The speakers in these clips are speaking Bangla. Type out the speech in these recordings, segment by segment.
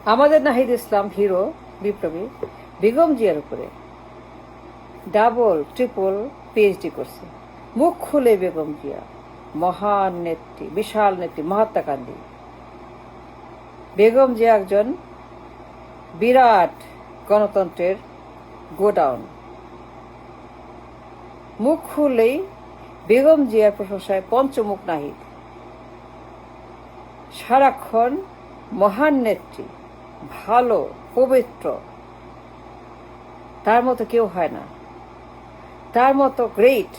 আমাদের নাহিদ ইসলাম হিরো বিপ্লবী বেগম জিয়ার উপরে ডাবল ট্রিপল পিএইচডি করছে। মুখ খুলে বেগম জিয়া মহান নেত্রী, বিশাল নেত্রী, মহাত্মা গান্ধী। বেগম জিয়া একজন বিরাট গণতন্ত্রের গোডাউন। মুখ খুললেই বেগম জিয়ার প্রশংসায় পঞ্চমুখ নাহিদ। সারাক্ষণ মহান নেত্রী, ভালো, পবিত্র, তার মতো কেউ হয় না, তার মতো গ্রেট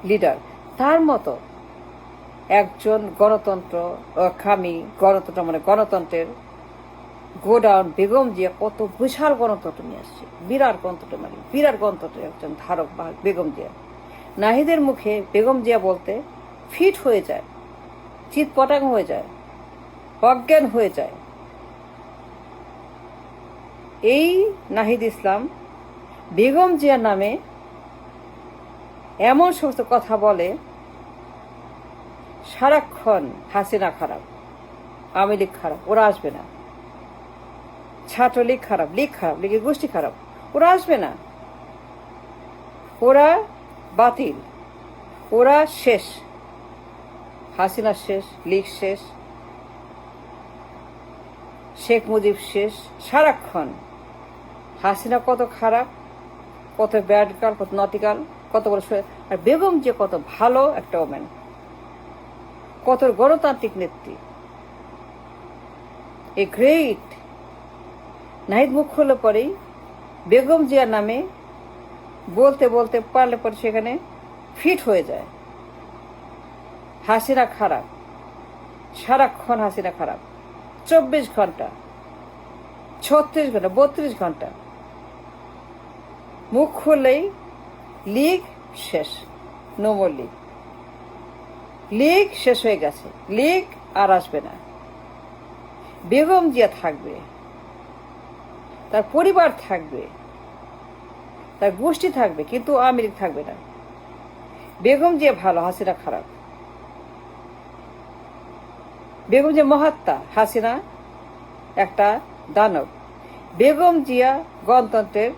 লিডার, তার মতো একজন গণতন্ত্র গণতন্ত্রের গোডাউন। বেগম জিয়া কত বিশাল গণতন্ত্র নিয়ে আসছে, বিরাট গণতন্ত্রের একজন ধারক বাহক বেগম জিয়া। নাহিদের মুখে বেগম জিয়া বলতে ফিট হয়ে যায়, চিৎপটাং হয়ে যায়, অজ্ঞান হয়ে যায়। এই নাহিদ ইসলাম বেগম জিয়ার নামে এমন সমস্ত কথা বলে, সারাক্ষণ হাসিনা খারাপ, আওয়ামী লীগ খারাপ, ওরা আসবে না, ছাত্রলীগ খারাপ, লীগের গোষ্ঠী খারাপ, ওরা আসবে না, ওরা বাতিল, ওরা শেষ, হাসিনা শেষ, লীগ শেষ, শেখ মুজিব শেষ। সারাক্ষণ হাসিনা কত খারাপ, কত ব্যাডকাল, কত নটিকাল, কত বড়, আর বেগম যে কত ভালো একটা ওমেন, কত গণতান্ত্রিক নেত্রী, এ গ্রেট। নাহিদ মুখ খুললে পরেই বেগম জিয়ার নামে বলতে বলতে পারলে পরে সেখানে ফিট হয়ে যায়। হাসিনা খারাপ, সারাক্ষণ হাসিনা খারাপ, 24 ঘন্টা, 36 ঘন্টা, 32 ঘন্টা মুখ খুললেই লীগ শেষ, নো মোর লীগ, লীগ শেষ হয়ে গেছে, লীগ আর আসবে না। বেগম জিয়া থাকবে, তার পরিবার থাকবে, তার গোষ্ঠী থাকবে, কিন্তু আওয়ামী লীগ থাকবে না। বেগম জিয়া ভালো, হাসিনা খারাপ। বেগম জিয়া মহাত্মা, হাসিনা একটা দানব। বেগম জিয়া গণতন্ত্রের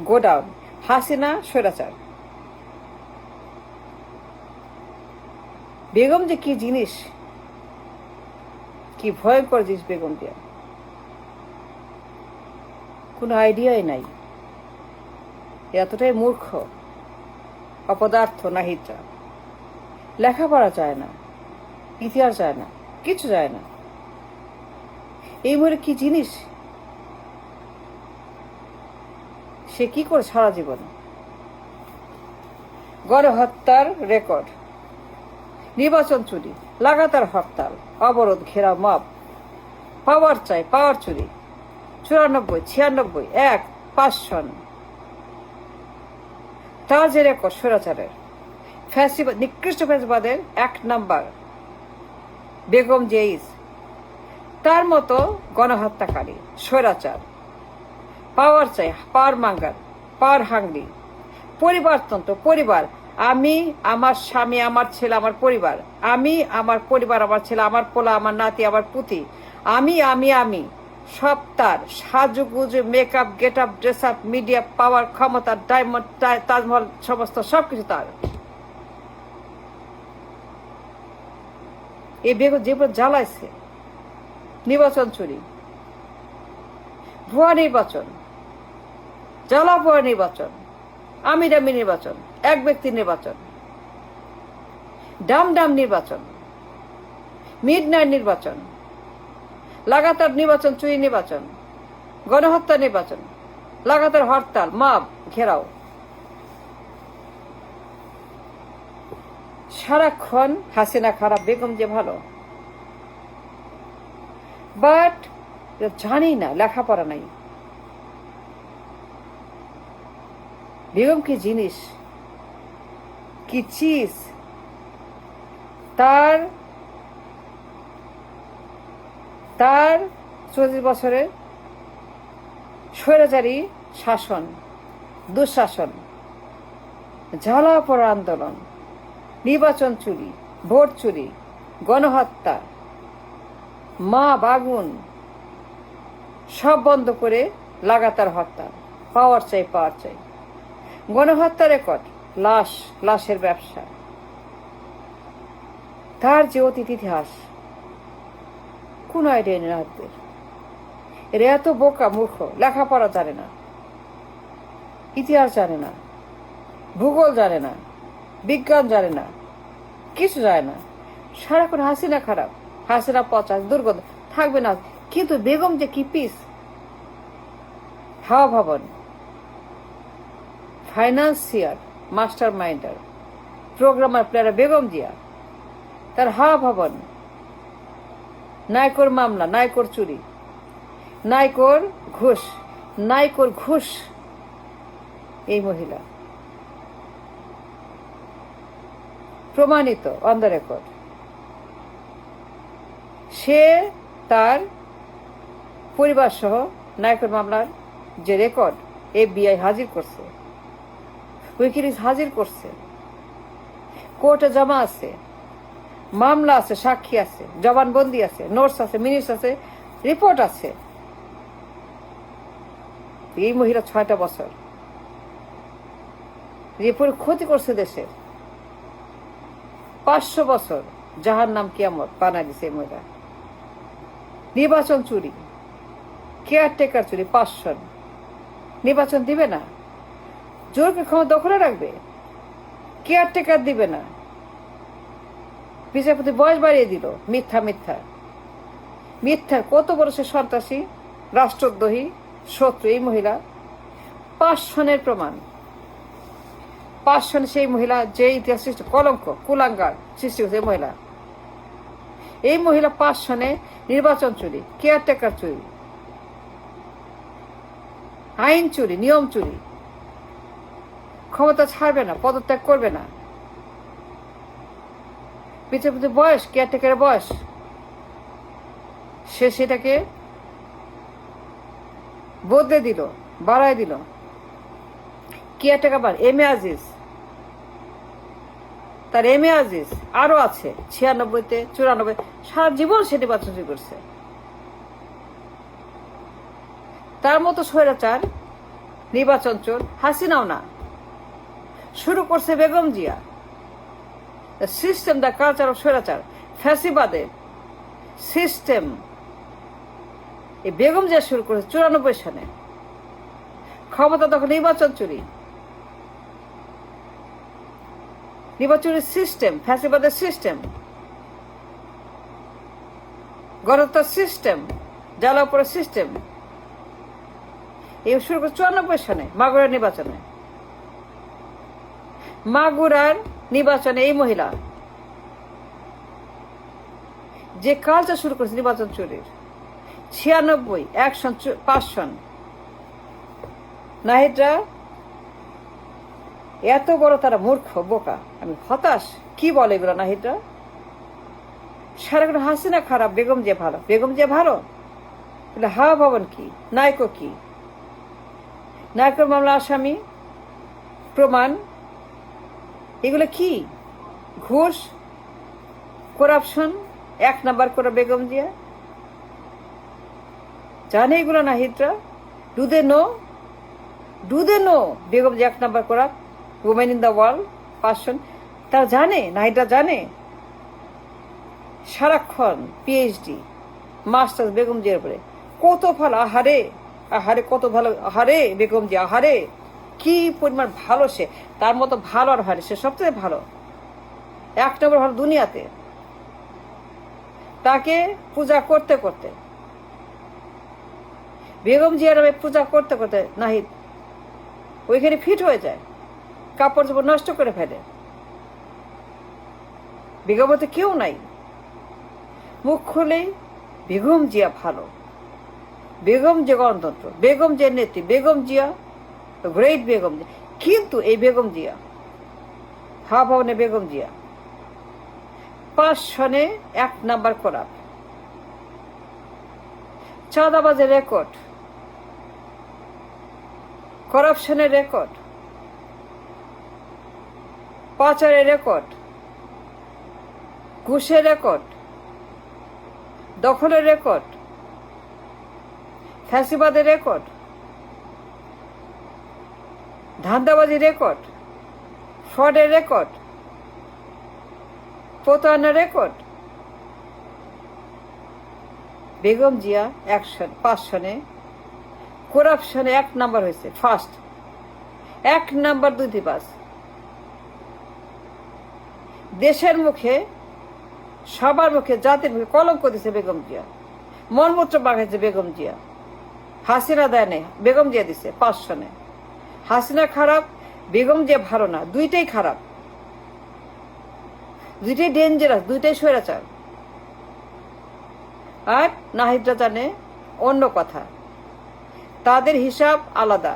গোডাউন, হাসিনা স্বৈরাচার। বেগম যে কি জিনিস, কি ভয়ঙ্কর জিনিস বেগম জিয়া, কোনো আইডিয়াই নাই। এতটাই মূর্খ, অপদার্থ নাহিদরা। লেখাপড়া যায় না, ইতিহাস যায় না, কিছু যায় না। এই মরে কি জিনিস, সে কি করে সারা জীবন? গণহত্যার রেকর্ড, নির্বাচন চুরি, লাগাতার হরতাল, অবরোধ, ঘেরাও, মব, পাওয়ার চাই, পাওয়ার চুরি, 94, 96, 1, 5 সন। তার যে রেকর্ড স্বৈরাচারের, ফ্যাসিবাদ, নিকৃষ্ট ফ্যাসিবাদের 1 নাম্বার বেগম জিয়া। তার মতো গণহত্যাকারী, স্বৈরাচার, পাওয়ার চাই, পাওয়ার মাঙ্গার, পাওয়ার হাঙ্গরি, পরিবারতন্ত্র, পরিবার, আমি, আমার স্বামী, আমার ছেলে, আমার পরিবার, আমি, আমার পরিবার, আমার ছেলে, আমার পোলা, আমার নাতি, আমার পুতি, আমি আমি আমি সব তার। সাজুগুজু, makeup, get up, dress up, media, power, ক্ষমতা, ডায়মন্ড, তাজমহল, সমস্ত সবকিছু তার। এই বেগম যে জ্বালাইছে, নির্বাচন চুরি, ভুয়া নির্বাচন, জ্বালা ভুয়া নির্বাচন, আমি ডামি নির্বাচন, এক ব্যক্তির নির্বাচন, ডাম নির্বাচন, মিডনাইট নির্বাচন, লাগাতার নির্বাচন, চুরি নির্বাচন, গণহত্যা নির্বাচন, লাগাতার হরতাল, মব, ঘেরাও। সারাক্ষণ হাসিনা খারাপ, বেগম যে ভালো। বাট জানি না, লেখাপড়া নাই। বেগম কি জিনিস, কি চিজ। তার 40 বছরের স্বৈরাচারী শাসন, দুঃশাসন, জ্বালা পোড়া আন্দোলন, নির্বাচন চুরি, ভোট চুরি, গণহত্যা, মা বাগুন, সব বন্ধ করে লাগাতার হত্যা, পাওয়ার চাই, পাওয়ার চাই। গণহত্যা রেকর্ড, লাশের ব্যবসা, তার যে অতীত ইতিহাস কোন আইডিয়া নেই রাতদের। এরা এত বোকা মূর্খ, লেখাপড়া জানে না, ইতিহাস জানে না, ভূগোল জানে না, বিজ্ঞান জানে না, কিছু জানে না। সারাক্ষণ হাসিনা খারাপ, হাসিনা পচা, দুর্গন্ধ থাকবে না। কিন্তু বেগম যে কি piece, Hawa Bhaban, financier, master minder, programmer, player Begum Zia, তার হাওয়া ভবন, নাইকোর মামলা, নাইকোর চুরি, নাইকোর ঘুষ, এই মহিলা প্রমাণিত অন দ্য রেকর্ড। সে তার পরিবার সহ নাইকোর মামলার যে রেকর্ড FBI হাজির করছে, উইকিলিক্স হাজির করছে, কোর্টে জমা আছে, মামলা আছে, সাক্ষী আছে, জবানবন্দি আছে, নোটস আছে, মিনিটস আছে, রিপোর্ট আছে। এই মহিলা 6টা বছর যে ক্ষতি করছে দেশের, 500 বছর জাহান্নাম কিয়ামত বানাই দিছে এই মহিলা। নির্বাচন চুরি, কেয়ারটেকার চুরি, 500 নির্বাচন দিবে না, জোরকে ক্ষমতা দখলে রাখবে, কেয়ারটেকার দিবে না, বিচারপতি বয়স বাড়িয়ে দিল, মিথ্যার কত বড় সে সন্ত্রাসী, রাষ্ট্রদ্রোহী, শত্রু এই মহিলা। 5 সনের প্রমাণ, 5 সনে সেই মহিলা যে ইতিহাস সৃষ্টি, কলঙ্ক, কুলাঙ্গার সৃষ্টি হয়েছে এই মহিলা 5 সনে নির্বাচন চুরি, কেয়ারটেকার চুরি, আইন চুরি, নিয়ম চুরি, ক্ষমতা ছাড়বে না, পদত্যাগ করবে না। বিচারপতি বয়স, কেয়ারটেকারের বয়স, সে সেটাকে বদলে দিল, বাড়ায় দিল। কেয়ারটেকার তার এম এ আজিজ আরো আছে, 96-তে 94, সারা জীবন সে নির্বাচন করছে। তার মতো স্বৈরাচার, নির্বাচন চোর হাসিনাও না, শুরু করছে Begum Zia. System, the culture of স্বৈরাচার, ফ্যাসিবাদের সিস্টেম এই বেগম জিয়া শুরু করেছে 94 সালে। ক্ষমতা তখন নির্বাচন চুরি, নির্বাচনের সিস্টেম, ফ্যাসিবাদের সিস্টেম, গণহত্যার সিস্টেম, জ্বালাপোড়ার সিস্টেম, এই শুরু করে 94 সালে মাগুরার নির্বাচনে এই মহিলা যে কালচার শুরু করেছে নির্বাচন চুরির, 96, 1 সন, 5 সন। নাহিদরা এত বড় তারা মূর্খ, বোকা, আমি হতাশ। কি বলে এগুলো নাহিদরা? সারাক্ষণ হাসিনা খারাপ, বেগম জিয়া ভালো, বেগম জিয়া ভালো। হাওয়া ভবন কি, নাইকো কি, নাইকোর মামলা আসামি, প্রমাণ, এগুলো কি? ঘুষ, করাপশন, 1 নাম্বার করে বেগম জিয়া জানে এগুলো নাহিদরা? Do they know Begum Zia 1 number করা women in the world person? তারা জানে, নাহিদরা জানে। সারাক্ষণ PhD, মাস্টার্স বেগম জিয়ার উপরে, কত ভালো, আহারে কত ভালো, আহারে বেগম জিয়া, আহারে কি পরিমাণ ভালো সে, তার মতো ভালো আর হয়, সে সবচেয়ে ভালো, 1 নম্বর ভালো দুনিয়াতে। তাকে পূজা করতে করতে, বেগম জিয়ার নামে পূজা করতে করতে নাহিদ ওইখানে ফিট হয়ে যায়, কাপড় চোপড় নষ্ট করে ফেলে। বেগমতে কেউ নাই, মুখ খুলেই বেগম জিয়া ভালো, বেগম জিয়া গণতন্ত্র, বেগম জিয়ার নেত্রী, বেগম জিয়া গ্রেট, বেগম জিয়া। কিন্তু এই বেগম জিয়া, হাওয়া ভবনে বেগম জিয়া 5 সনে 1 নাম্বার করাপ, চাঁদাবাজের রেকর্ড, করাপশনের রেকর্ড, পাচারের রেকর্ড, ঘুষের রেকর্ড, দখলের রেকর্ড, ফ্যাসিবাদের রেকর্ড, ধান্দাবাজি রেকর্ড, ফ্রডের রেকর্ড, প্রতারণার রেকর্ড। বেগম জিয়া 5 সনে করাপশনে 1 নাম্বার হয়েছে, ফার্স্ট 1 নাম্বার দুর্নীতিবাজ। দেশের মুখে, সবার মুখে, জাতির মুখে কলঙ্ক দিছে বেগম জিয়া, মলমূত্র মাখাইছে বেগম জিয়া। হাসিনা দেয় নেই, বেগম জিয়া দিছে 5 সনে। হাসিনা খারাপ, বেগম জিয়া ভালো না, দুইটাই খারাপ, দুইটাই ডেঞ্জারাস, দুইটাই স্বৈরাচার। আর নাহিদরা জানে অন্য কথা, তাদের হিসাব আলাদা।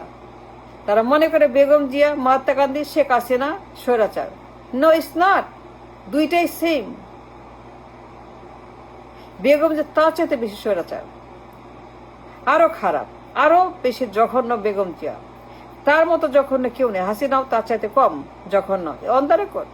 তারা মনে করে বেগম জিয়া, মহাত্মা গান্ধী, শেখ হাসিনা স্বৈরাচার। নো, ইটস নট, দুইটাই সেম। বেগম জিয়া তার চাইতে বেশি স্বৈরাচার, আরো খারাপ, আরো বেশি জঘন্য বেগম জিয়া। তার মতো জঘন্য কেউ নেই। হাসিনাও তার চাইতে কম জঘন্য, অন দ্য রেকর্ড।